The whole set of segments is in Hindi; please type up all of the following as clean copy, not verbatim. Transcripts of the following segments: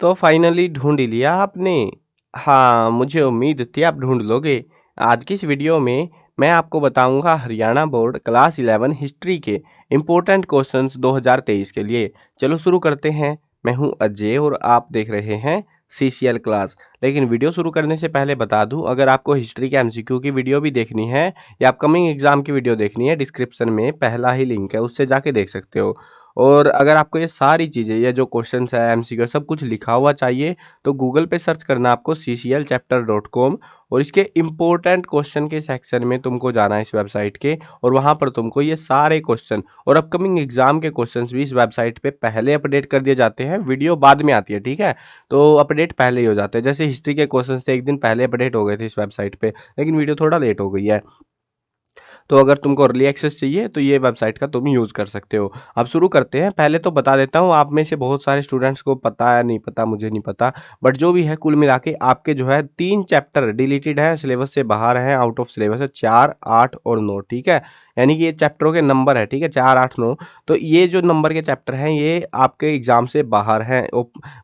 तो फाइनली ढूँढ ही लिया आपने। हाँ, मुझे उम्मीद थी आप ढूँढ लोगे। आज की इस वीडियो में मैं आपको बताऊँगा हरियाणा बोर्ड क्लास 11 हिस्ट्री के इम्पोर्टेंट क्वेश्चंस 2023 के लिए। चलो शुरू करते हैं। मैं हूँ अजय और आप देख रहे हैं सीसीएल क्लास। लेकिन वीडियो शुरू करने से पहले बता दूँ, अगर आपको हिस्ट्री के एमसीक्यू की वीडियो भी देखनी है या अपकमिंग एग्जाम की वीडियो देखनी है, डिस्क्रिप्शन में पहला ही लिंक है, उससे जाके देख सकते हो। और अगर आपको ये सारी चीज़ें, ये जो क्वेश्चंस है, एमसीक्यू सब कुछ लिखा हुआ चाहिए, तो गूगल पे सर्च करना आपको cclchapter.com और इसके इम्पोर्टेंट क्वेश्चन के सेक्शन में तुमको जाना है इस वेबसाइट के, और वहाँ पर तुमको ये सारे क्वेश्चन और अपकमिंग एग्जाम के क्वेश्चंस भी इस वेबसाइट पे पहले अपडेट कर दिए जाते हैं। वीडियो बाद में आती है, ठीक है, तो अपडेट पहले ही हो जाते हैं। जैसे हिस्ट्री के क्वेश्चन थे, एक दिन पहले अपडेट हो गए थे इस वेबसाइट पे, लेकिन वीडियो थोड़ा लेट हो गई है। तो अगर तुमको अर्ली एक्सेस चाहिए तो ये वेबसाइट का तुम यूज़ कर सकते हो। अब शुरू करते हैं। पहले तो बता देता हूँ, आप में से बहुत सारे स्टूडेंट्स को पता है, नहीं पता, मुझे नहीं पता, बट जो भी है कुल मिला के आपके जो है 3 चैप्टर डिलीटेड हैं, सिलेबस से बाहर हैं, आउट ऑफ सिलेबस है, 4, 8 और 9, ठीक है। यानी कि ये चैप्टरों के नंबर है, ठीक है, 4, 8, 9। तो ये जो नंबर के चैप्टर हैं ये आपके एग्जाम से बाहर हैं।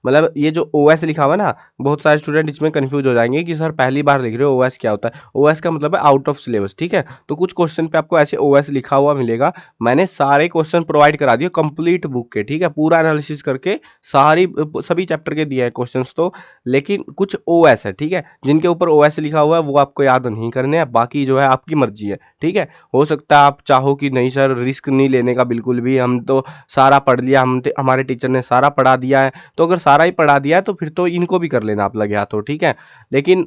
मतलब ये जो ओएस लिखा हुआ है ना, बहुत सारे स्टूडेंट इसमें कंफ्यूज हो जाएंगे कि सर पहली बार लिख रहे हो, ओएस क्या होता है। ओएस का मतलब है आउट ऑफ सिलेबस, ठीक है। तो कुछ क्वेश्चन पे आपको ऐसे ओएस लिखा हुआ मिलेगा। मैंने सारे क्वेश्चन प्रोवाइड करा दिए कंप्लीट बुक के, ठीक है, पूरा एनालिसिस करके सारी सभी चैप्टर के दिए हैं क्वेश्चंस तो। लेकिन कुछ ओएस है, ठीक है, जिनके ऊपर ओएस लिखा हुआ है वो आपको याद नहीं करने हैं, बाकी जो है आपकी मर्जी है, ठीक है। हो सकता है आप चाहो कि नहीं सर रिस्क नहीं लेने का बिल्कुल भी, हम तो सारा पढ़ लिया, हमारे टीचर ने सारा पढ़ा दिया है। तो अगर सारा ही पढ़ा दिया है तो फिर तो इनको भी कर लेना आप लगे हाथों, ठीक है। लेकिन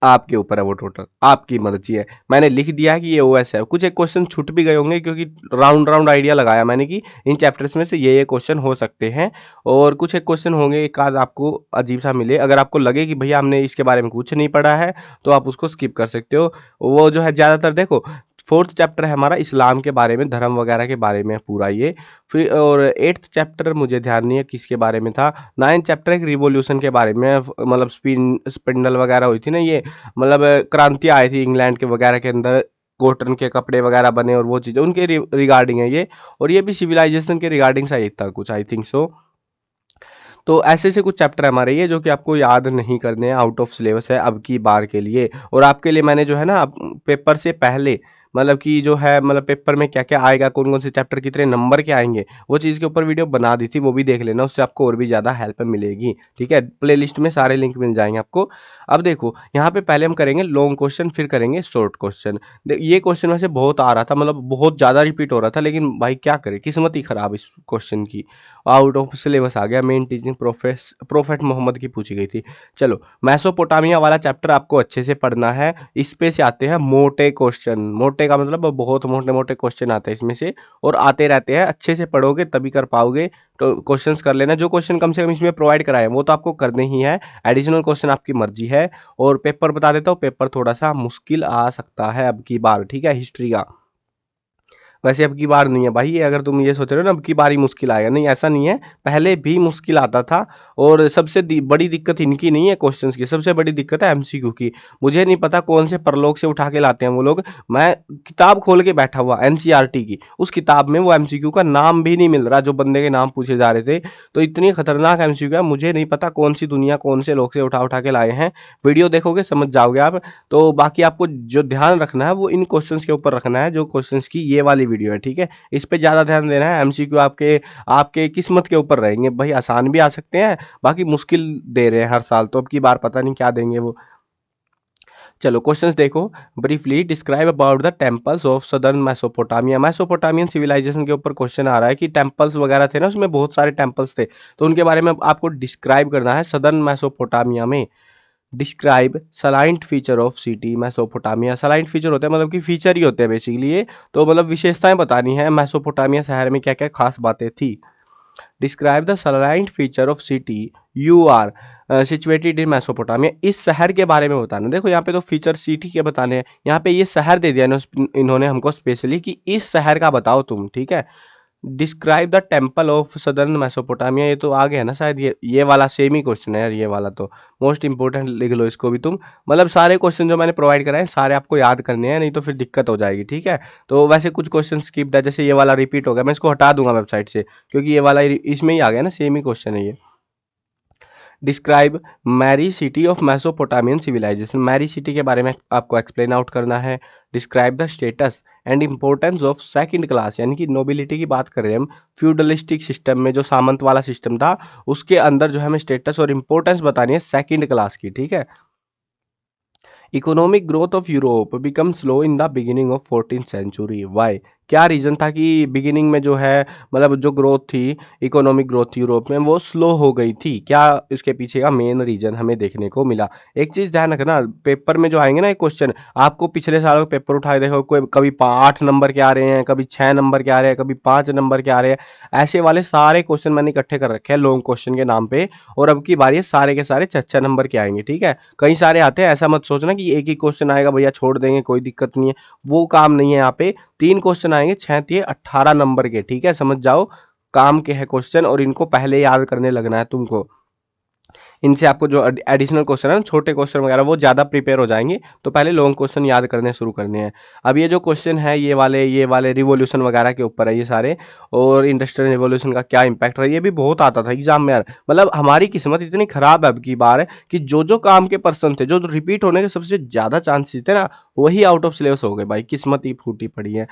आपके ऊपर है वो, टोटल आपकी मर्जी है। मैंने लिख दिया है कि ये ओएस है। कुछ एक क्वेश्चन छूट भी गए होंगे क्योंकि राउंड राउंड आइडिया लगाया मैंने कि इन चैप्टर्स में से ये क्वेश्चन हो सकते हैं, और कुछ एक क्वेश्चन होंगे एक आध आपको अजीब सा मिले। अगर आपको लगे कि भैया हमने इसके बारे में कुछ नहीं पढ़ा है तो आप उसको स्किप कर सकते हो। वो जो है ज़्यादातर देखो, फोर्थ चैप्टर है हमारा इस्लाम के बारे में, धर्म वगैरह के बारे में पूरा ये। फिर और एट्थ चैप्टर मुझे ध्यान नहीं है किसके बारे में था। नाइन्थ चैप्टर एक रिवॉल्यूशन के बारे में, मतलब स्पिंडल वगैरह हुई थी ना, ये मतलब क्रांति आई थी इंग्लैंड के वगैरह के अंदर, कॉटन के कपड़े वगैरह बने और वो चीज़ें उनके रिगार्डिंग है ये। और ये भी सिविलाइजेशन के रिगार्डिंग सा ही था कुछ, आई थिंक सो। तो ऐसे से कुछ चैप्टर हमारे ये जो कि आपको याद नहीं करने हैं, आउट ऑफ सिलेबस है अब की बार के लिए। और आपके लिए मैंने जो है ना पेपर से पहले, मतलब कि जो है मतलब पेपर में क्या क्या आएगा, कौन कौन से चैप्टर कितने नंबर के आएंगे, वो चीज़ के ऊपर वीडियो बना दी थी, वो भी देख लेना, उससे आपको और भी ज़्यादा हेल्प मिलेगी, ठीक है। प्ले लिस्ट में सारे लिंक मिल जाएंगे आपको। अब देखो यहाँ पे पहले हम करेंगे लॉन्ग क्वेश्चन, फिर करेंगे शॉर्ट क्वेश्चन। ये क्वेश्चन वैसे बहुत आ रहा था, मतलब बहुत ज़्यादा रिपीट हो रहा था, लेकिन भाई क्या करें, किस्मत ही खराब इस क्वेश्चन की। आउट ऑफ सिलेबस आ गया, मेन टीचिंग प्रोफेट मोहम्मद की पूछी गई थी। चलो, मैसोपोटामिया वाला चैप्टर आपको अच्छे से पढ़ना है। इस पे से आते हैं मोटे क्वेश्चन, मोटे का मतलब बहुत मोटे मोटे क्वेश्चन आते हैं इसमें से, और आते रहते हैं। अच्छे से पढ़ोगे तभी कर पाओगे। तो क्वेश्चंस कर लेना, जो क्वेश्चन कम से कम इसमें प्रोवाइड कराए हैं वो तो आपको करने ही है, एडिशनल क्वेश्चन आपकी मर्जी है। और पेपर बता देता हूँ, पेपर थोड़ा सा मुश्किल आ सकता है अब की बार, ठीक है, हिस्ट्री का। वैसे अब की बार नहीं है भाई ये, अगर तुम ये सोच रहे हो ना अब की बार ही मुश्किल आएगा, नहीं ऐसा नहीं है, पहले भी मुश्किल आता था। और सबसे बड़ी दिक्कत इनकी नहीं है क्वेश्चंस की, सबसे बड़ी दिक्कत है एमसीक्यू की। मुझे नहीं पता कौन से परलोक से उठा के लाते हैं वो लोग। मैं किताब खोल के बैठा हुआ एनसीईआरटी की, उस किताब में वो एमसीक्यू का नाम भी नहीं मिल रहा जो बंदे के नाम पूछे जा रहे थे। तो इतनी खतरनाक एमसीक्यू है, मुझे नहीं पता कौन सी दुनिया कौन से लोग से उठा उठा के लाए हैं। वीडियो देखोगे समझ जाओगे आप। तो बाकी आपको जो ध्यान रखना है वो इन क्वेश्चंस के ऊपर रखना है, जो क्वेश्चंस की ये वाली वीडियो है, ठीक है। इस पे ज़्यादा ध्यान देना है। एमसीक्यू आपके आपके किस्मत के ऊपर रहेंगे भाई, आसान भी आ सकते हैं, बाकी मुश्किल दे रहे हैं हर साल, तो अब की बार पता नहीं क्या देंगे वो। चलो क्वेश्चंस देखो। Briefly describe about the temples of southern Mesopotamia. Mesopotamian civilisation के ऊपर क्वेश्चन आ रहा है कि टेम्पल्स वगैरह थे ना, उसमें बहुत सारे टेम्पल्स थे, तो उनके बारे में आपको डिस्क्राइब करना है सदर्न मैसोपोटामिया में। Describe salient feature of city Mesopotamia. Salient feature होते हैं मतलब कि फीचर ही होते हैं बेसिकली ये, तो मतलब विशेषताएं बतानी है, मैसोपोटामिया शहर में क्या क्या खास बातें थी। Describe the salient feature of city you are situated in Mesopotamia. इस शहर के बारे में बताना। देखो यहाँ पे तो फीचर सिटी के बताने हैं, यहाँ पे ये शहर दे दिया इन्होंने हमको स्पेशली कि इस शहर का बताओ तुम, ठीक है। Describe the temple of southern Mesopotamia, ये तो आ गया ना शायद, ये वाला सेम ही क्वेश्चन है यार, ये वाला तो मोस्ट इंपोर्टेंट लिख लो इसको भी तुम। मतलब सारे क्वेश्चन जो मैंने प्रोवाइड कराए हैं सारे आपको याद करने हैं, नहीं तो फिर दिक्कत हो जाएगी, ठीक है। तो वैसे कुछ क्वेश्चन स्किप्ड है, जैसे ये वाला रिपीट हो गया, मैं इसको हटा दूंगा वेबसाइट से, क्योंकि ये वाला इसमें ही आ गया ना, सेम ही क्वेश्चन है ये। Describe Mari city of Mesopotamian civilisation, Mari city के बारे में आपको एक्सप्लेन आउट करना है। Describe the status and importance of second class, यानी कि नोबिलिटी की बात कर रहे हैं हम। फ्यूडलिस्टिक सिस्टम में जो सामंत वाला सिस्टम था उसके अंदर जो है हमें स्टेटस और इम्पोर्टेंस बतानी है सेकंड क्लास की, ठीक है। Economic growth of Europe become slow in the beginning of 14th century, why, क्या रीज़न था कि बिगिनिंग में जो है मतलब जो ग्रोथ थी, इकोनॉमिक ग्रोथ थी यूरोप में, वो स्लो हो गई थी, क्या इसके पीछे का मेन रीज़न हमें देखने को मिला। एक चीज़ ध्यान रखना, पेपर में जो आएंगे ना ये क्वेश्चन, आपको पिछले सालों के पेपर उठाए देखो, कोई कभी 8 नंबर के आ रहे हैं, कभी 6 नंबर के आ रहे हैं, कभी 5 नंबर के आ रहे हैं, ऐसे वाले सारे क्वेश्चन मैंने इकट्ठे कर रखे हैं लॉन्ग क्वेश्चन के नाम पे, और अब की बारी है सारे के सारे 6 नंबर के आएंगे, ठीक है। कई सारे आते हैं, ऐसा मत सोचना कि एक ही क्वेश्चन आएगा भैया छोड़ देंगे कोई दिक्कत नहीं है, वो काम नहीं है यहाँ पे। 3 क्वेश्चन आएंगे, 6 तिये 18 नंबर के, ठीक है, समझ जाओ काम के है क्वेश्चन, और इनको पहले याद करने लगना है तुमको। इनसे आपको जो एडिशनल क्वेश्चन है ना, छोटे क्वेश्चन वगैरह, वो ज़्यादा प्रिपेयर हो जाएंगे, तो पहले लॉन्ग क्वेश्चन याद करने शुरू करने हैं। अब ये जो क्वेश्चन है ये वाले रिवॉल्यूशन वगैरह के ऊपर है ये सारे, और इंडस्ट्रियल रिवॉल्यूशन का क्या इंपैक्ट रहा है, ये भी बहुत आता था एग्जाम में यार। मतलब हमारी किस्मत इतनी खराब है अब की बार कि जो काम के पर्सन थे, जो रिपीट होने के सबसे ज़्यादा चांसेस थे ना, वही आउट ऑफ सिलेबस हो गए भाई, किस्मत ही फूटी पड़ी है।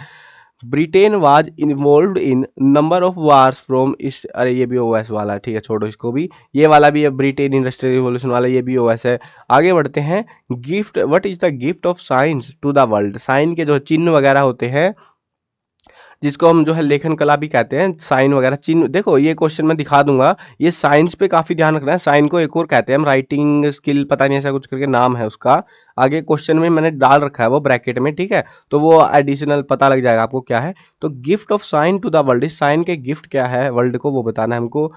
Britain was involved in number of wars from इस, अरे ये भी ओएस वाला है, ठीक है छोड़ो इसको भी, ये वाला भी है ब्रिटेन इंडस्ट्रियल रिवॉल्यूशन वाला, ये भी ओएस है। आगे बढ़ते हैं। Gift, what is the gift of science to the world, sign के जो चिन्ह वगैरह होते हैं, जिसको हम जो है लेखन कला भी कहते हैं, साइन वगैरह चिन्ह, देखो ये क्वेश्चन मैं दिखा दूंगा, ये साइंस पे काफी ध्यान रखना है। साइन को एक और कहते हैं हम, राइटिंग स्किल पता नहीं ऐसा कुछ करके नाम है उसका, आगे क्वेश्चन में मैंने डाल रखा है वो ब्रैकेट में, ठीक है, तो वो एडिशनल पता लग जाएगा आपको क्या है। तो gift of sine to the world, इस साइन के गिफ्ट क्या है वर्ल्ड को, वो बताना है हमको।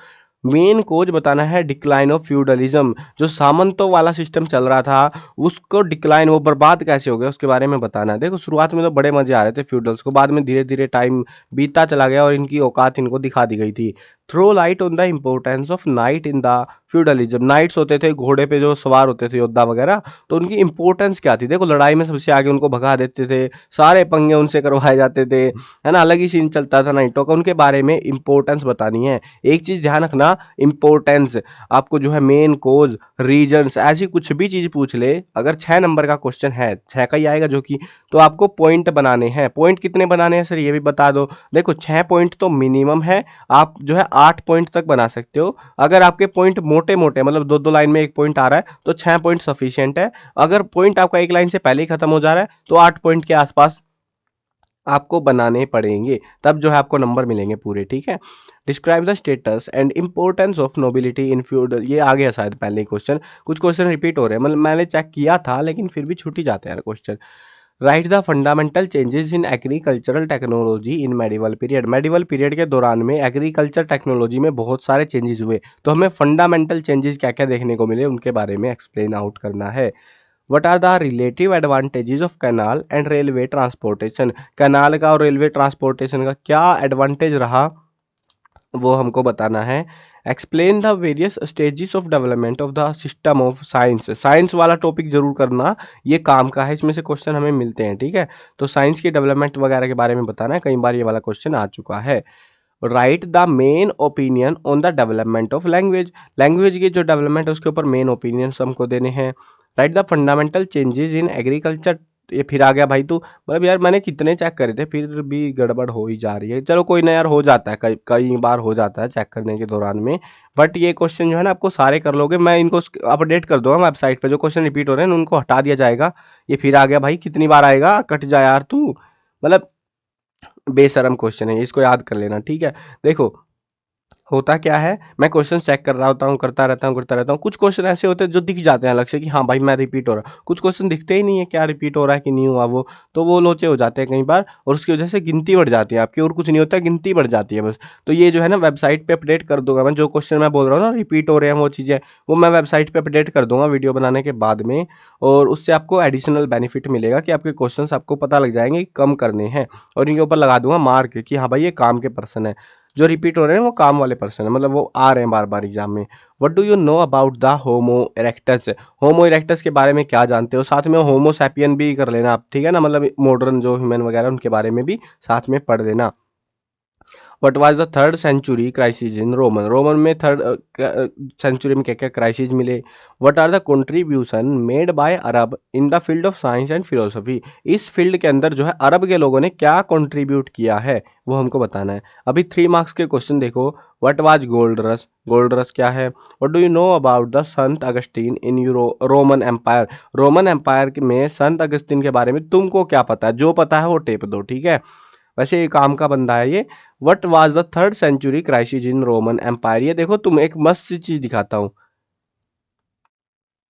मेन कोज बताना है डिक्लाइन ऑफ फ्यूडलिज्म, जो सामंतों वाला सिस्टम चल रहा था उसको डिक्लाइन, वो बर्बाद कैसे हो गया उसके बारे में बताना है। देखो शुरुआत में तो बड़े मजे आ रहे थे फ्यूडल्स को, बाद में धीरे धीरे टाइम बीतता चला गया और इनकी औकात इनको दिखा दी गई थी। Throw light on the importance of knight in the feudalism, knights होते थे घोड़े पे जो सवार होते थे योद्धा वगैरह, तो उनकी इंपॉर्टेंस क्या थी। देखो लड़ाई में सबसे आगे उनको भगा देते थे, सारे पंगे उनसे करवाए जाते थे, है ना, अलग ही सीन चलता था नाइटों का, उनके बारे में इंपॉर्टेंस बतानी है। एक चीज ध्यान रखना, इंपॉर्टेंस, आपको जो है मेन कोज, रीजंस, ऐसी कुछ भी चीज पूछ ले, अगर 6 नंबर का क्वेश्चन है, 6 का ही आएगा जो कि, तो आपको पॉइंट बनाने हैं। पॉइंट कितने बनाने हैं सर ये भी बता दो। देखो 6 पॉइंट तो मिनिमम है, आप जो है 8 पॉइंट तक बना सकते हो। अगर आपके पॉइंट मोटे मोटे मतलब 2-2 लाइन में एक पॉइंट आ रहा है तो 6 पॉइंट सफिशियंट है। अगर पॉइंट आपका एक लाइन से पहले ही खत्म हो जा रहा है तो 8 पॉइंट के आसपास आपको बनाने पड़ेंगे, तब जो है आपको नंबर मिलेंगे पूरे, ठीक है। Describe the status and importance of nobility in feudal, ये आ गया शायद पहले क्वेश्चन, कुछ क्वेश्चन रिपीट हो रहे हैं, मतलब मैंने चेक किया था लेकिन फिर भी छूट ही जाते हैं question. Right the fundamental changes in agricultural technology in medieval period, medieval period के दौरान में एग्रीकल्चर टेक्नोलॉजी में बहुत सारे चेंजेस हुए, तो हमें फंडामेंटल चेंजेस क्या क्या देखने को मिले उनके बारे में एक्सप्लेन आउट करना है। What are the relative advantages of canal and railway transportation, canal का और रेलवे ट्रांसपोर्टेशन का क्या एडवांटेज रहा वो हमको बताना है। Explain the various stages of development of the system of science, science वाला टॉपिक जरूर करना, ये काम का है, इसमें से क्वेश्चन हमें मिलते हैं, ठीक है। तो साइंस की डेवलपमेंट वगैरह के बारे में बताना है, कई बार ये वाला क्वेश्चन आ चुका है। Right the main opinion on the development of language, language की जो डेवलपमेंट है उसके ऊपर मेन ओपिनियन हमको देने हैं। Right the fundamental changes in agriculture, ये फिर आ गया भाई तू, मतलब यार मैंने कितने चेक करे थे फिर भी गड़बड़ हो ही जा रही है, चलो कोई ना यार, हो जाता है, कई कई बार हो जाता है चेक करने के दौरान में, बट ये क्वेश्चन जो है ना आपको सारे कर लोगे, मैं इनको अपडेट कर दूंगा वेबसाइट पे, जो क्वेश्चन रिपीट हो रहे हैं उनको हटा दिया जाएगा। ये फिर आ गया भाई, कितनी बार आएगा, कट जा यार तू, मतलब बेशरम क्वेश्चन है, इसको याद कर लेना, ठीक है। देखो होता क्या है, मैं क्वेश्चन चेक कर रहा होता हूँ, करता रहता हूँ, कुछ क्वेश्चन ऐसे होते हैं जो दिख जाते हैं अलग से कि हाँ भाई मैं रिपीट हो रहा, कुछ क्वेश्चन दिखते ही नहीं है क्या रिपीट हो रहा है कि नहीं हुआ वो, तो वो लोचे हो जाते हैं कई बार, और उसकी वजह से गिनती बढ़ जाती है आपकी, और कुछ नहीं होता, गिनती बढ़ जाती है बस। तो ये जो है ना वेबसाइट पे अपडेट कर दूंगा मैं, जो क्वेश्चन मैं बोल रहा हूँ ना रिपीट हो रहे हैं वो चीज़ें, वो मैं वेबसाइट पे अपडेट कर दूंगा वीडियो बनाने के बाद में, और उससे आपको एडिशनल बेनिफिट मिलेगा कि आपके क्वेश्चन आपको पता लग जाएंगे कि कम करने हैं, और इनके ऊपर लगा दूंगा मार्क कि हाँ भाई ये काम के पर्सन है, जो रिपीट हो रहे हैं वो काम वाले पर्सन है, मतलब वो आ रहे हैं बार बार एग्जाम में। What do you know about the homo erectus, homo erectus के बारे में क्या जानते हो, साथ में होमो सैपियन भी कर लेना आप, ठीक है ना, मतलब मॉडर्न जो ह्यूमन वगैरह उनके बारे में भी साथ में पढ़ लेना। What was the third century crisis in Roman, Roman में थर्ड सेंचुरी में क्या क्या क्राइसिस मिले। What are the contribution made by Arab in the field of science and philosophy, इस फील्ड के अंदर जो है अरब के लोगों ने क्या कंट्रीब्यूट किया है वो हमको बताना है। अभी 3 मार्क्स के क्वेश्चन देखो। What was gold rush, gold rush क्या है। What do you know about the संत Augustine in Roman Empire, Roman Empire में संत अगस्तीन के बारे में तुमको क्या पता है, जो पता है वो टेप दो, ठीक है। वैसे ये काम का बंदा है ये। What was the third century crisis in Roman empire, ये देखो तुम एक मस्त सी चीज दिखाता हूँ।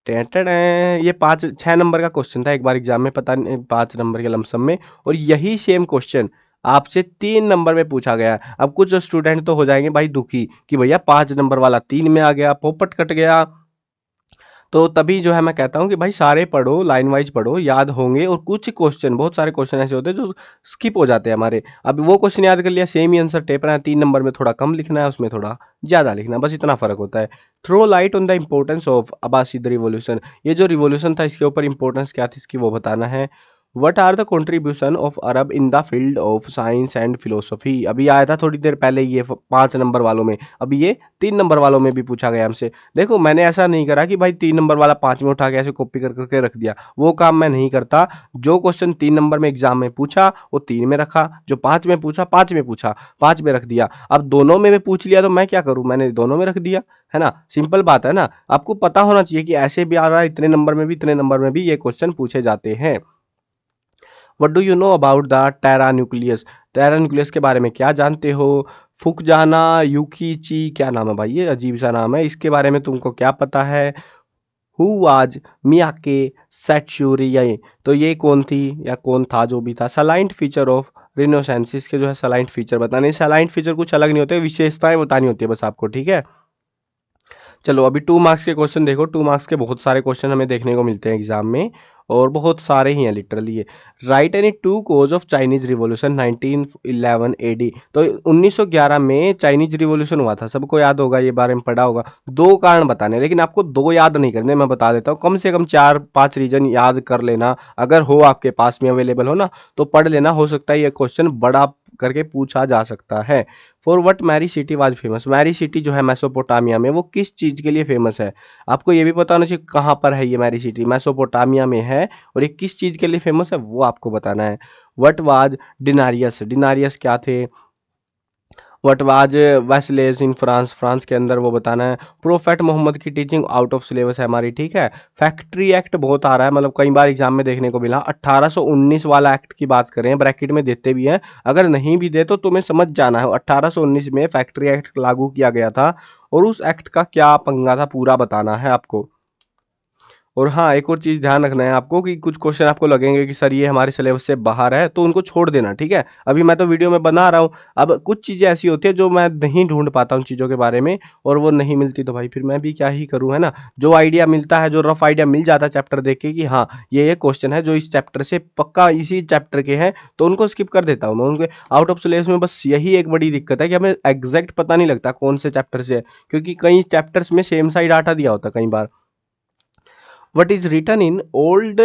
ये 5-6 नंबर का क्वेश्चन था एक बार एग्जाम में, पता नहीं 5 नंबर के लमसम में, और यही सेम क्वेश्चन आपसे 3 नंबर में पूछा गया है। अब कुछ स्टूडेंट तो हो जाएंगे भाई दुखी कि भैया 5 नंबर वाला 3 में आ गया, पोपट कट गया। तो तभी जो है मैं कहता हूँ कि भाई सारे पढ़ो, लाइन वाइज पढ़ो, याद होंगे। और कुछ क्वेश्चन, बहुत सारे क्वेश्चन ऐसे होते हैं जो स्किप हो जाते हैं हमारे। अब वो क्वेश्चन याद कर लिया, सेम ही आंसर टेप रहा है, 3 नंबर में थोड़ा कम लिखना है, उसमें थोड़ा ज़्यादा लिखना है, बस इतना फर्क होता है। Throw light on the importance of Abbasid revolution, ये जो रिवॉल्यूशन था इसके ऊपर इंपॉर्टेंस क्या थी इसकी वो बताना है। What are the contribution of Arab in the field of science and philosophy, अभी आया था थोड़ी देर पहले ये 5 नंबर वालों में, अभी ये 3 नंबर वालों में भी पूछा गया हमसे। देखो मैंने ऐसा नहीं करा कि भाई 3 नंबर वाला 5 में उठा के ऐसे कॉपी कर करके रख दिया, वो काम मैं नहीं करता। जो क्वेश्चन 3 नंबर में एग्जाम में पूछा वो 3 में रखा, जो 5 में पूछा 5 में पूछा, 5 में रख दिया। अब दोनों में पूछ लिया तो मैं क्या करूं, मैंने दोनों में रख दिया, है ना। सिंपल बात है ना। आपको पता होना चाहिए कि ऐसे भी आ रहा है, इतने नंबर में भी, इतने नंबर में भी ये क्वेश्चन पूछे जाते हैं। What do you know about the terra nucleus, terra nucleus के बारे में क्या जानते हो। फुकजाना युकीची, क्या नाम है भाई, ये अजीब सा नाम है, इसके बारे में तुमको क्या पता है। हु वाज मियाके सेचुरियाई, तो ये कौन थी या कौन था जो भी था। सलाइंट फीचर ऑफ रिनोसेंसिस के जो है सलाइंट फीचर बताने, सलाइंट फीचर कुछ अलग नहीं होते, विशेषताएं बतानी होती है बस आपको, ठीक है। चलो अभी 2 मार्क्स के क्वेश्चन देखो। 2 मार्क्स के बहुत सारे क्वेश्चन हमें देखने को मिलते हैं एग्जाम में, और बहुत सारे ही हैं लिटरली ये। Write any 2 cause of Chinese revolution 1911 AD, तो 1911 में चाइनीज रिवॉल्यूशन हुआ था, सबको याद होगा, ये बारे में पढ़ा होगा। 2 कारण बताने, लेकिन आपको 2 याद नहीं करने, मैं बता देता हूँ। कम से कम 4-5 रीजन याद कर लेना, अगर हो आपके पास में अवेलेबल हो ना तो पढ़ लेना, हो सकता है ये क्वेश्चन बड़ा करके पूछा जा सकता है। For what Mari city was famous, Mari city जो है मेसोपोटामिया में, वो किस चीज़ के लिए फेमस है। आपको ये भी पता होना चाहिए कहाँ पर है ये मैरी सिटी, मेसोपोटामिया में है, और ये किस चीज़ के लिए फेमस है वो आपको बताना है। वट वाज डिनारियस, डिनारियस क्या थे। What was vassals in France, France के अंदर वो बताना है। प्रोफेट मोहम्मद की टीचिंग आउट ऑफ सिलेबस है हमारी, ठीक है। फैक्ट्री एक्ट बहुत आ रहा है, मतलब कई बार एग्जाम में देखने को मिला। 1819 वाला एक्ट की बात करें, ब्रैकेट में देते भी हैं, अगर नहीं भी दे तो तुम्हें समझ जाना है 1819 में फैक्ट्री एक्ट लागू किया गया था, और उस एक्ट का क्या पंगा था पूरा बताना है आपको। और हाँ, एक और चीज़ ध्यान रखना है आपको कि कुछ क्वेश्चन आपको लगेंगे कि सर ये हमारे सिलेबस से बाहर है, तो उनको छोड़ देना, ठीक है। अभी मैं तो वीडियो में बना रहा हूँ, अब कुछ चीज़ें ऐसी होती है जो मैं नहीं ढूंढ पाता उन चीज़ों के बारे में, और वो नहीं मिलती तो भाई फिर मैं भी क्या ही करूँ, है ना। जो आइडिया मिलता है, जो रफ आइडिया मिल जाता है चैप्टर देख के कि हाँ ये क्वेश्चन है जो इस चैप्टर से पक्का इसी चैप्टर के हैं, तो उनको स्किप कर देता हूँ मैं। उनके आउट ऑफ सिलेबस में बस यही एक बड़ी दिक्कत है कि हमें एग्जैक्ट पता नहीं लगता कौन से चैप्टर से है, क्योंकि कई चैप्टर्स में सेम सा ही डाटा दिया होता है कई बार। What is written in Old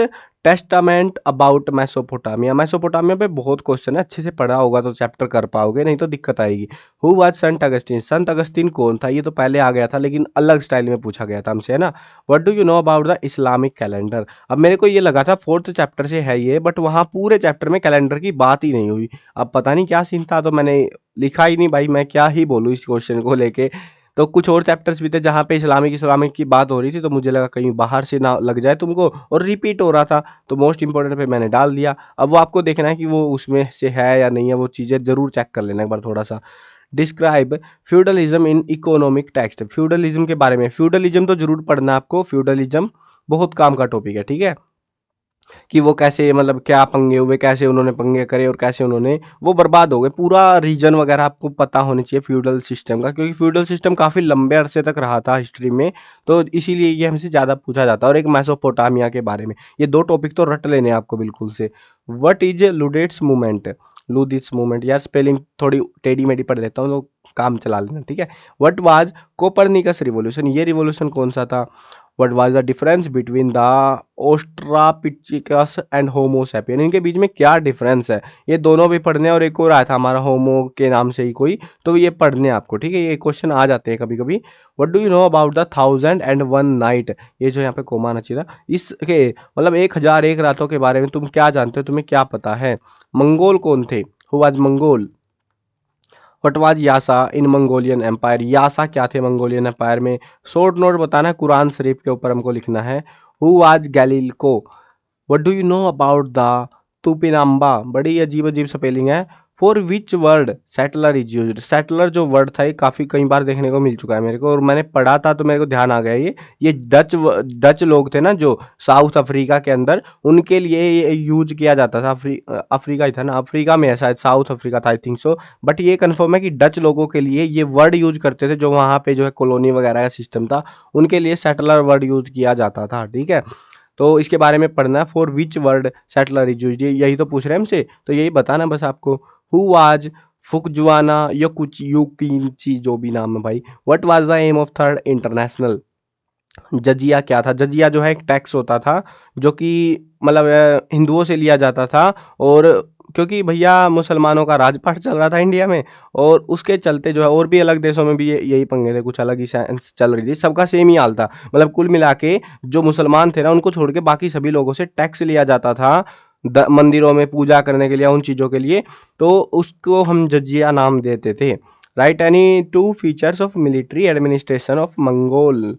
Testament about Mesopotamia, Mesopotamia पे बहुत क्वेश्चन है, अच्छे से पढ़ा होगा तो चैप्टर कर पाओगे, नहीं तो दिक्कत आएगी। हु वाज संत अगस्तीन, संत अगस्तीन कौन था, ये तो पहले आ गया था लेकिन अलग स्टाइल में पूछा गया था हमसे, है ना। What do you know about the Islamic calendar, अब मेरे को ये लगा था 4th चैप्टर से है ये, बट वहाँ पूरे चैप्टर में कैलेंडर की बात ही नहीं हुई। अब पता नहीं क्या सीन था, तो मैंने लिखा ही नहीं भाई, मैं क्या ही बोलूँ इस क्वेश्चन को लेके। तो कुछ और चैप्टर्स भी थे जहाँ पे इस्लामिक इस्लामिक की बात हो रही थी, तो मुझे लगा कहीं बाहर से ना लग जाए तुमको, और रिपीट हो रहा था, तो मोस्ट इंपॉर्टेंट पे मैंने डाल दिया। अब वो आपको देखना है कि वो उसमें से है या नहीं है, वो चीज़ें जरूर चेक कर लेना एक बार थोड़ा सा। Describe feudalism in economic text, feudalism के बारे में, फ्यूडलिज्म तो जरूर पढ़ना आपको, फ्यूडलिज्म बहुत काम का टॉपिक है, ठीक है। कि वो कैसे, मतलब क्या पंगे हुए, कैसे उन्होंने पंगे करे और कैसे उन्होंने वो बर्बाद हो गए, पूरा रीजन वगैरह आपको पता होनी चाहिए फ्यूडल सिस्टम का, क्योंकि फ्यूडल सिस्टम काफ़ी लंबे अरसे तक रहा था हिस्ट्री में, तो इसीलिए ये हमसे ज़्यादा पूछा जाता है। और एक मेसोपोटामिया के बारे में, ये 2 टॉपिक तो रट लेने आपको बिल्कुल से। व्हाट इज लुडेट्स मूवमेंट, लुडिट्स मूवमेंट, यार स्पेलिंग थोड़ी टेढ़ी मेढ़ी पढ़ देता हूँ तो काम चला लेना, ठीक है। व्हाट वाज कोपरनिकस रिवॉल्यूशन, ये रिवॉल्यूशन कौन सा था। What was the difference between the Australopithecus and Homo sapien, इनके बीच में क्या डिफरेंस है, ये दोनों भी पढ़ने, और एक और आया था हमारा होमो के नाम से ही कोई, तो ये पढ़ने आपको, ठीक है, ये क्वेश्चन आ जाते हैं कभी कभी। What do you know about the 1001 night, ये जो यहाँ पे कोमा आना चाहिए था, इसके मतलब 1001 रातों के बारे में तुम क्या जानते हो, तुम्हें क्या पता है। मंगोल कौन थे, who was Mongol. What was Yasa in Mongolian Empire, Yasa क्या थे मंगोलियन एम्पायर में। शॉर्ट नोट बताना है, कुरान शरीफ के ऊपर हमको लिखना है। Who was Galileo. What do you know about the Tupinamba, बड़ी अजीब अजीब स्पेलिंग है। For which word settler is used, settler जो वर्ड था ये काफ़ी कई बार देखने को मिल चुका है मेरे को, और मैंने पढ़ा था तो मेरे को ध्यान आ गया ये डच लोग थे ना जो साउथ अफ्रीका के अंदर, उनके लिए ये यूज किया जाता था। अफ्रीका ही था ना, अफ्रीका में है शायद, साउथ अफ्रीका था आई थिंक सो, बट ये कन्फर्म है कि डच लोगों के लिए ये वर्ड यूज करते थे, जो वहाँ पे जो है कॉलोनी वगैरह का सिस्टम था, उनके लिए सेटलर वर्ड यूज किया जाता था, ठीक है। तो इसके बारे में पढ़ना है। For which word settler is used, यही तो पूछ रहे हैं हमसे, तो यही बताना बस आपको। हु वाज फुकजुआना या कुछ यूकिंची, जो भी नाम है भाई। What was the aim of Third International, जजिया क्या था। जजिया जो है एक टैक्स होता था, जो कि मतलब हिंदुओं से लिया जाता था, और क्योंकि भैया मुसलमानों का राजपाट चल रहा था इंडिया में, और उसके चलते जो है और भी अलग देशों में भी यही पंगे थे, कुछ अलग ही सेंस चल रही थी, सबका सेम ही हाल था। मतलब कुल मिला के जो मुसलमान थे ना, उनको छोड़ के बाकी सभी लोगों से टैक्स लिया जाता था मंदिरों में पूजा करने के लिए, उन चीज़ों के लिए, तो उसको हम जजिया नाम देते थे। Right, any two features of military administration of Mongol,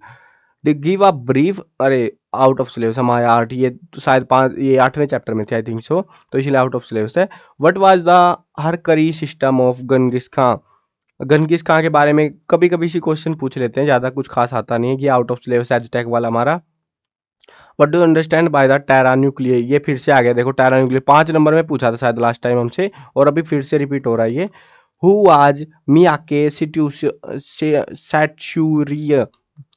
they give a brief, अरे आउट ऑफ सिलेबस हमारे आर्ट, ये तो शायद ये 8वें चैप्टर में थे आई थिंक सो, तो इसलिए आउट ऑफ सिलेबस है। व्हाट वाज द हरकरी system of Genghis Khan, Genghis Khan के बारे में कभी कभी सी क्वेश्चन पूछ लेते हैं, ज़्यादा कुछ खास आता नहीं है, कि आउट ऑफ सिलेबस एजटेक वाला हमारा। What do understand by the terra nuclear, ये फिर से आ गया, देखो टेरा न्यूक्लियर 5 नंबर में पूछा था शायद लास्ट टाइम हमसे, और अभी फिर से रिपीट हो रहा है ये। हु वाज मियाके सैटशूरिय,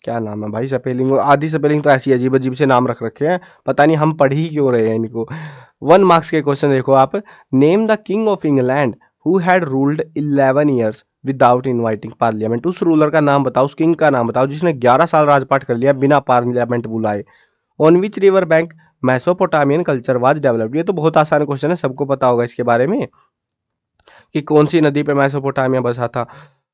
क्या नाम है भाई, स्पेलिंग आधी स्पेलिंग तो ऐसी अजीब अजीब से नाम रख रखे हैं, पता नहीं हम पढ़ ही क्यों रहे हैं इनको। 1 मार्क्स के क्वेश्चन देखो आप। Name the king of England who had ruled 11 years without inviting parliament, उस रूलर का नाम बताओ, उस किंग का नाम बताओ जिसने 11 साल राजपाट कर लिया बिना पार्लियामेंट बुलाए। On which river bank Mesopotamian culture was developed, ये तो बहुत आसान क्वेश्चन है, सबको पता होगा इसके बारे में, कि कौन सी नदी पे मेसोपोटामिया बसा था।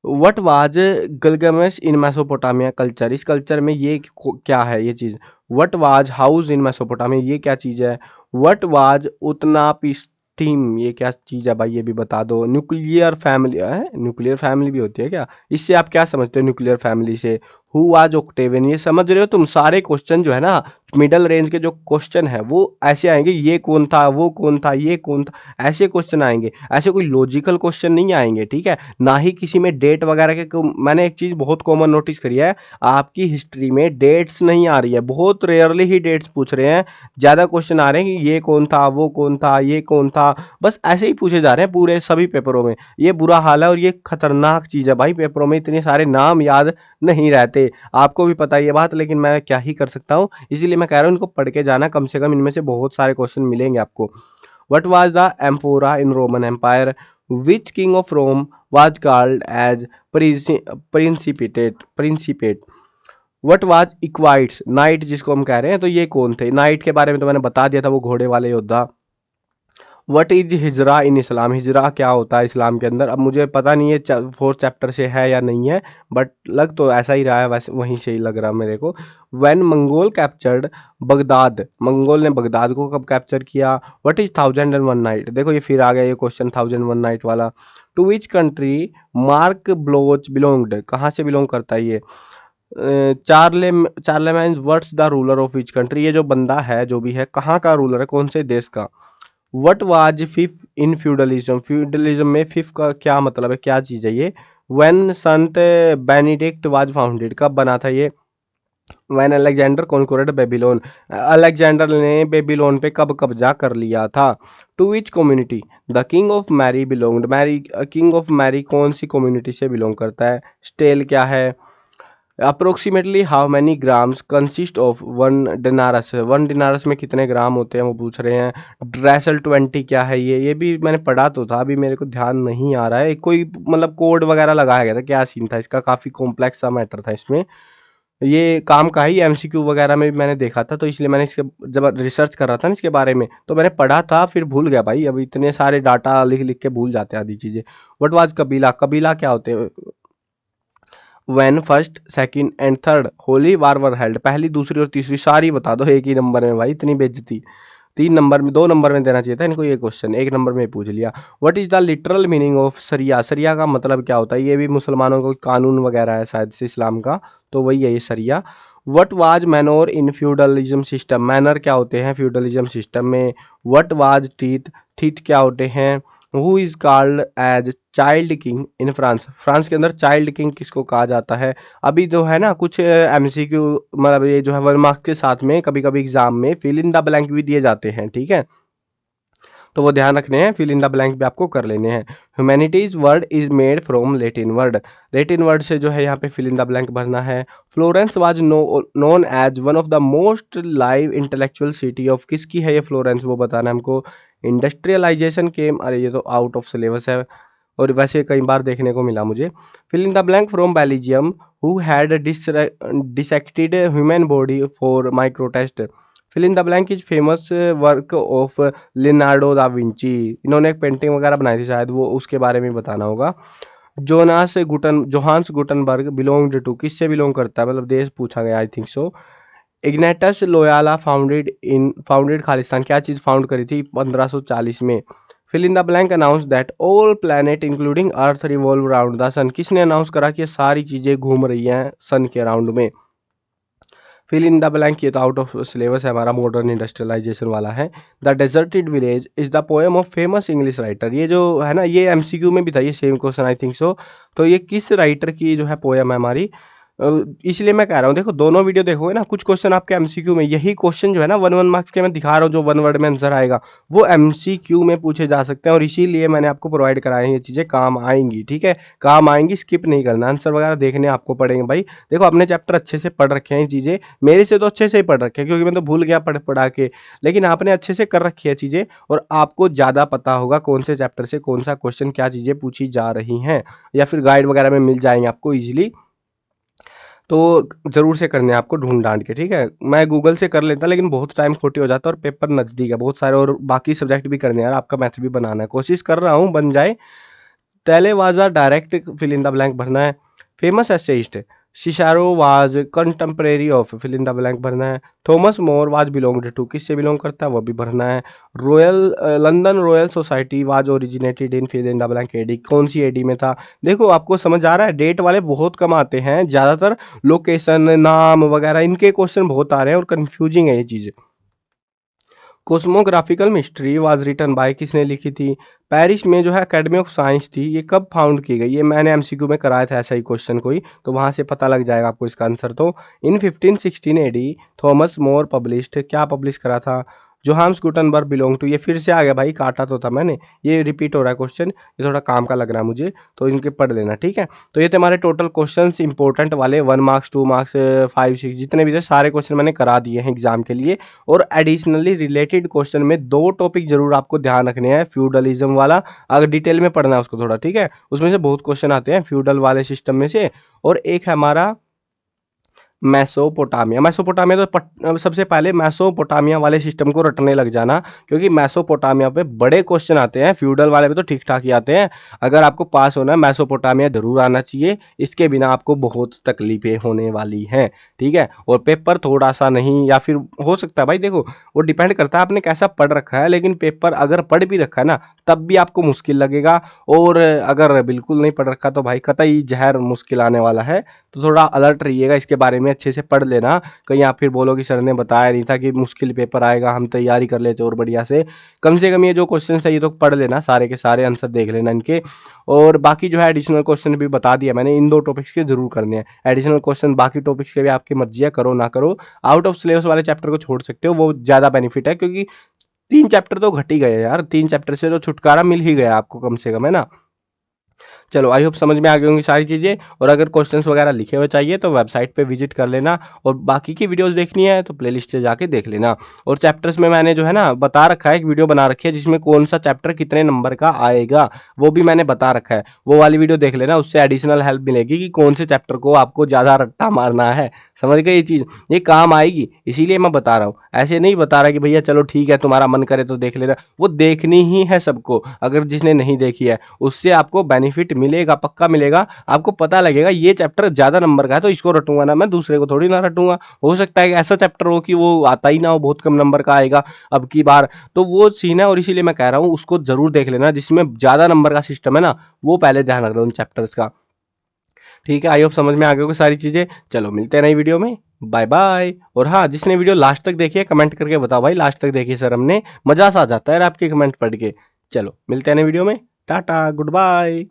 What was Gilgamesh in Mesopotamia culture, इस कल्चर में ये क्या है ये चीज़। What was house in Mesopotamia, ये क्या चीज़ है। व्हाट वाज उतनापिस्टीम, ये क्या चीज़ है भाई, ये भी बता दो। न्यूक्लियर फैमिली है, न्यूक्लियर फैमिली भी होती है क्या, इससे आप क्या समझते हो न्यूक्लियर फैमिली से। हु वाज ऑक्टेवियन, ये समझ रहे हो तुम, सारे क्वेश्चन जो है ना मिडल रेंज के जो क्वेश्चन है वो ऐसे आएंगे, ये कौन था, वो कौन था, ये कौन था, ऐसे क्वेश्चन आएंगे, ऐसे कोई लॉजिकल क्वेश्चन नहीं आएंगे, ठीक है। ना ही किसी में डेट वगैरह के मैंने एक चीज़ बहुत कॉमन नोटिस करी है, आपकी हिस्ट्री में डेट्स नहीं आ रही है, बहुत रेयरली ही डेट्स पूछ रहे हैं, ज़्यादा क्वेश्चन आ रहे हैं कि ये कौन था, वो कौन था, ये कौन था, बस ऐसे ही पूछे जा रहे हैं पूरे सभी पेपरों में। ये बुरा हाल है, और ये खतरनाक चीज़ है भाई, पेपरों में इतने सारे नाम याद नहीं रहते, आपको भी पता है ये बात, लेकिन मैं क्या ही कर सकता हूँ, इसीलिए मैं कह रहा हूँ इनको पढ़ के जाना, कम से कम इनमें से बहुत सारे क्वेश्चन मिलेंगे आपको। What was the amphora in Roman Empire, which king of Rome was called as principate. What was equites knight, जिसको हम कह रहे हैं, तो ये कौन थे। नाइट के बारे में तो मैंने बता दिया था, वो घोड़े वाले योद्धा। व्हाट इज हिजरा इन इस्लाम, हिजरा क्या होता है इस्लाम के अंदर, अब मुझे पता नहीं है 4th चैप्टर से है या नहीं है, बट लग तो ऐसा ही रहा है, वैसे वहीं से ही लग रहा मेरे को। When Mongol captured Baghdad, Mongol ने बगदाद को कब कैप्चर किया। व्हाट इज 1001 नाइट, देखो ये फिर आ गया ये क्वेश्चन 1001 नाइट वाला। To which country Marc Bloch belonged, कहाँ से बिलोंग करता है ये। Charlemagne what's the ruler of which country, ये जो बंदा है जो भी है कहाँ का रूलर है, कौन से देश का। What was fifth in feudalism, feudalism में फिफ्थ का क्या मतलब है, क्या चीज़ है ये। When Sant Benedict was founded, कब बना था ये। When Alexander conquered Babylon, Alexander ने बेबीलोन पे कब कब्जा कर लिया था। To which community the king of Mari belonged, Mari king of Mari कौन सी कम्युनिटी से बिलोंग करता है। स्टेल क्या है। Approximately how many grams consist of 1 डिनारस, 1 डिनारस में कितने ग्राम होते हैं वो पूछ रहे हैं। ड्रेसल 20 क्या है ये भी मैंने पढ़ा तो था, अभी मेरे को ध्यान नहीं आ रहा है, कोई मतलब कोड वगैरह लगाया गया था, क्या सीन था इसका, काफ़ी कॉम्प्लेक्स सा मैटर था इसमें। ये काम का ही एमसीक्यू वगैरह में भी मैंने देखा था, तो इसलिए मैंने इसके जब रिसर्च कर रहा था ना इसके बारे में, तो मैंने पढ़ा था फिर भूल गया भाई। अब इतने सारे डाटा लिख लिख के भूल जाते हैं आधी चीज़ें। व्हाट वाज कबीला? कबीला क्या होते हैं? When first second and third Holi war were held. पहली दूसरी और तीसरी सारी बता दो एक ही नंबर में भाई, इतनी बेइज्जती। 3 नंबर में, 2 नंबर में देना चाहिए था इनको ये क्वेश्चन, 1 नंबर में पूछ लिया। What is the literal meaning of सरिया? सरिया का मतलब क्या होता है? ये भी मुसलमानों का कानून वगैरह है शायद से, इस्लाम का, तो वही है ये सरिया। What was manor in feudalism system? Manor क्या होते हैं फ्यूडलिज्म सिस्टम में? What was tithe? टीथ क्या होते हैं? Who is called as child king in France? France के अंदर चाइल्ड किंग किसको कहा जाता है? अभी तो है ना कुछ एमसीक्यू, मतलब ये जो है 1 मार्क्स के साथ में कभी कभी एग्जाम में फिल इन द ब्लैंक भी दिए जाते हैं, ठीक है, तो वो ध्यान रखने हैं, फिल इन द ब्लैंक भी आपको कर लेने हैं। Humanities word is made from Latin word. Latin word से जो है यहाँ पे फिल इन द ब्लैंक भरना है। Florence was known as one of the most live intellectual city of, किसकी है ये फ्लोरेंस, वो बताना है हमको। इंडस्ट्रियलाइजेशन केम, अरे ये तो आउट ऑफ सिलेबस है और वैसे कई बार देखने को मिला मुझे। Fill in the blank from Belgium, who had dissected human body for micro test. Fill in the blank is famous work of Leonardo da Vinci. इन्होंने एक पेंटिंग वगैरह बनाई थी शायद, वो उसके बारे में बताना होगा। जोहान्स गुटनबर्ग बिलोंग्ड टू, किससे बिलोंग करता है, मतलब देश पूछा गया, I think so. Ignatius Loyola founded Khalistan, क्या चीज़ फाउंड करी थी 1540 में। Fill in the blank announce that all planet including Earth revolve around the sun, किसने अनाउंस करा कि ये सारी चीज़ें घूम रही हैं सन के अराउंड में। फिल इन द ब्लैंक, ये तो आउट ऑफ सिलेबस है हमारा, मॉडर्न इंडस्ट्रियलाइजेशन वाला है। The deserted village is the poem of famous English writer, ये जो है ना ये एमसीक्यू में भी था ये same question I think so. तो ये किस राइटर की जो है पोएम है हमारी, इसलिए मैं कह रहा हूँ देखो दोनों वीडियो देखोगे ना, कुछ क्वेश्चन आपके एमसीक्यू में, यही क्वेश्चन जो है ना 1 मार्क्स के मैं दिखा रहा हूँ जो 1 वर्ड में आंसर आएगा, वो एमसीक्यू में पूछे जा सकते हैं, और इसीलिए मैंने आपको प्रोवाइड कराए हैं, ये चीज़ें काम आएंगी, ठीक है, काम आएंगी, स्किप नहीं करना, आंसर वगैरह देखने आपको पड़ेंगे भाई। देखो अपने चैप्टर अच्छे से पढ़ रखे हैं ये चीज़ें, मेरे से तो अच्छे से ही पढ़ रखे हैं क्योंकि मैं तो भूल गया पढ़ा के, लेकिन आपने अच्छे से कर रखी है चीज़ें, और आपको ज़्यादा पता होगा कौन से चैप्टर से कौन सा क्वेश्चन क्या चीज़ें पूछी जा रही हैं, या फिर गाइड वगैरह में मिल जाएंगे आपको ईजिली। तो ज़रूर से करने हैं आपको ढूंढ डांट के, ठीक है, मैं गूगल से कर लेता लेकिन बहुत टाइम खोटी हो जाता है और पेपर नज़दीक है बहुत सारे, और बाकी सब्जेक्ट भी करने हैं यार, आपका मैथ भी बनाना है, कोशिश कर रहा हूँ बन जाए। Thales was a direct, fill in the blank भरना है। Famous essayist Cicero was contemporary of, fill in the blank भरना है। Thomas More was belonged to, किससे बिलोंग करता है वो भी भरना है। Royal London Royal Society was originated in, fill in the blank AD, कौन सी एडी में था। देखो आपको समझ आ रहा है, डेट वाले बहुत कम आते हैं, ज़्यादातर लोकेशन नाम वगैरह इनके क्वेश्चन बहुत आ रहे हैं और कन्फ्यूजिंग है ये चीज़। कोस्मोग्राफिकल मिस्ट्री वाज रिटन बाय, किसने लिखी थी। पेरिस में जो है एकेडमी ऑफ साइंस थी, ये कब फाउंड की गई, ये मैंने एमसीक्यू में कराया था ऐसा ही क्वेश्चन कोई, तो वहाँ से पता लग जाएगा आपको इसका आंसर। तो इन 1516 एडी थॉमस मोर पब्लिश्ड, क्या पब्लिश करा था। जोहान्स गुटनबर्ग बिलोंग टू, ये फिर से आ गया भाई, काटा तो था मैंने, ये रिपीट हो रहा है क्वेश्चन, ये थोड़ा काम का लग रहा है मुझे, तो इनके पढ़ लेना, ठीक है। तो ये थे हमारे टोटल क्वेश्चंस इंपॉर्टेंट वाले, 1 मार्क्स 2 मार्क्स 5 6 जितने भी थे सारे क्वेश्चन मैंने करा दिए हैं एग्जाम के लिए। और एडिशनली रिलेटेड क्वेश्चन में 2 टॉपिक जरूर आपको ध्यान रखने हैं, फ्यूडलिज्म वाला अगर डिटेल में पढ़ना है उसको थोड़ा, ठीक है, उसमें से बहुत क्वेश्चन आते हैं फ्यूडल वाले सिस्टम में से। और एक है हमारा मेसोपोटामिया। मेसोपोटामिया तो सबसे पहले मेसोपोटामिया वाले सिस्टम को रटने लग जाना, क्योंकि मेसोपोटामिया पे बड़े क्वेश्चन आते हैं, फ्यूडल वाले पे तो ठीक ठाक ही आते हैं। अगर आपको पास होना है मेसोपोटामिया जरूर आना चाहिए, इसके बिना आपको बहुत तकलीफें होने वाली हैं, ठीक है। और पेपर थोड़ा सा नहीं, या फिर हो सकता है भाई, देखो वो डिपेंड करता है आपने कैसा पढ़ रखा है, लेकिन पेपर अगर पढ़ भी रखा है ना तब भी आपको मुश्किल लगेगा, और अगर बिल्कुल नहीं पढ़ रखा तो भाई कतई जहर मुश्किल आने वाला है। तो थोड़ा अलर्ट रहिएगा, इसके बारे में अच्छे से पढ़ लेना, कहीं आप फिर बोलो कि सर ने बताया नहीं था कि मुश्किल पेपर आएगा, हम तैयारी कर लेते और बढ़िया से कम ये जो क्वेश्चन है ये तो पढ़ लेना, सारे के सारे आंसर देख लेना इनके। और बाकी जो है एडिशनल क्वेश्चन भी बता दिया मैंने, इन 2 टॉपिक्स के जरूर करने हैं एडिशनल क्वेश्चन, बाकी टॉपिक्स के भी आपकी मर्जी है, करो ना करो। आउट ऑफ सिलेबस वाले चैप्टर को छोड़ सकते हो, वो ज़्यादा बेनिफिट है, क्योंकि 3 चैप्टर तो घट ही गए यार, 3 चैप्टर से तो छुटकारा मिल ही गया आपको कम से कम, है ना। चलो आई होप समझ में आ गई होंगी सारी चीज़ें। और अगर क्वेश्चंस वगैरह लिखे हुए चाहिए तो वेबसाइट पे विजिट कर लेना, और बाकी की वीडियोस देखनी है तो प्लेलिस्ट से जाके देख लेना। और चैप्टर्स में मैंने जो है ना बता रखा है, एक वीडियो बना रखी है जिसमें कौन सा चैप्टर कितने नंबर का आएगा वो भी मैंने बता रखा है, वो वाली वीडियो देख लेना। उससे एडिशनल हेल्प मिलेगी कि कौन से चैप्टर को आपको ज़्यादा रट्टा मारना है। समझ गए ये चीज़, ये काम आएगी, इसीलिए मैं बता रहा हूँ। ऐसे नहीं बता रहा कि भैया चलो ठीक है तुम्हारा मन करे तो देख लेना, वो देखनी ही है सबको। अगर जिसने नहीं देखी है उससे आपको बेनिफिट मिलेगा, पक्का मिलेगा। आपको पता लगेगा ये चैप्टर ज़्यादा नंबर का है तो इसको रटूंगा ना, मैं दूसरे को थोड़ी ना रटूंगा। हो सकता है कि ऐसा चैप्टर हो कि वो आता ही ना हो, बहुत कम नंबर का आएगा अब की बार, तो वो सीन है। और इसीलिए मैं कह रहा हूँ उसको जरूर देख लेना जिसमें ज़्यादा नंबर का सिस्टम है ना, वो पहले ध्यान रख लो उन चैप्टर्स का। ठीक है, आई होप समझ में आ गई होगी सारी चीज़ें। चलो मिलते हैं नई वीडियो में, बाय बाय। और हाँ, जिसने वीडियो लास्ट तक देखी है कमेंट करके बताओ भाई लास्ट तक देखी सर हमने, मजा सा आ जाता है आपके कमेंट पढ़ के। चलो मिलते हैं नई वीडियो में, टाटा गुड बाय।